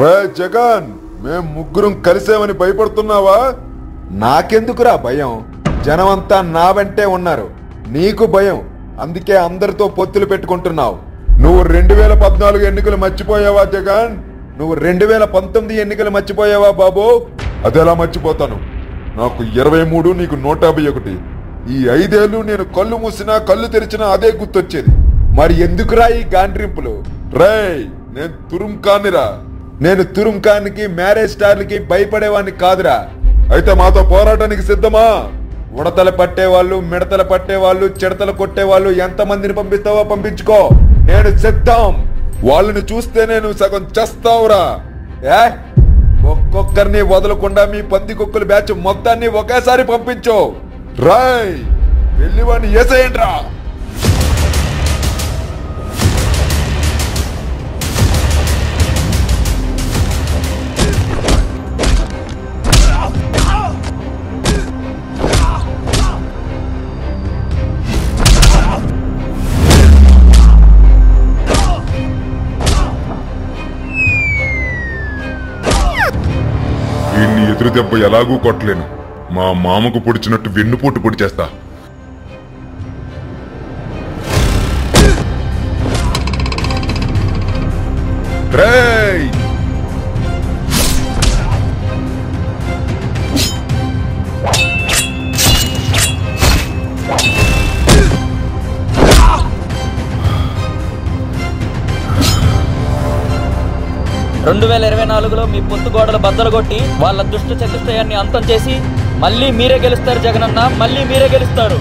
రే జగన్, మేం ముగ్గురం కలిసేమని భయపడుతున్నావా? నాకెందుకురా భయం? జనమంతా నా వెంటే ఉన్నారు. నీకు భయం, అందుకే అందరితో పొత్తులు పెట్టుకుంటున్నావు. నువ్వు 2014 ఎన్నికలు మర్చిపోయావా జగన్? నువ్వు 2019 ఎన్నికలు మర్చిపోయావా బాబు? అదెలా మర్చిపోతాను? నాకు 23, నీకు 151. ఈ 5 ఏళ్ళు నేను కళ్ళు మూసినా కళ్ళు తెరిచినా అదే గుర్తొచ్చేది. మరి ఎందుకురా ఈ గాండ్రింపులు? రేయ్, నేను తురుంకానిరా. నేను తురుంకానికి, మ్యారేజ్ స్టార్లకి భయపడేవాడిని కాదురా. అయితే మాతో పోరాటానికి సిద్ధమా? ఉడతలు పట్టేవాళ్ళు, మిడతలు పట్టేవాళ్ళు, చిడతలు కొట్టేవాళ్ళు ఎంతమందిని పంపిస్తావో పంపించుకో, నేను సిద్ధం. వాళ్ళని చూస్తే నేను సగం చేస్తావురా. ఒక్కొక్కరిని వదలకుండా మీ పంది కుక్కలు బ్యాచ్ మొత్తాన్ని ఒకేసారి పంపించు. రాయ్, వెళ్ళివాడిని ఏసేయండిరా. వీడిని ఎదురు దెబ్బ ఎలాగూ కొట్టలేను. మా మామకు పొడిచినట్టు వెన్నుపోటు పొడి చేస్తా. రేయ్, రెండు 2024లో మీ పొత్తు గోడలు బద్దలు కొట్టి వాళ్ళ దుష్ట చతుష్టయాన్ని అంతం చేసి మళ్ళీ మీరే గెలుస్తారు జగనన్న, మళ్ళీ మీరే గెలుస్తారు.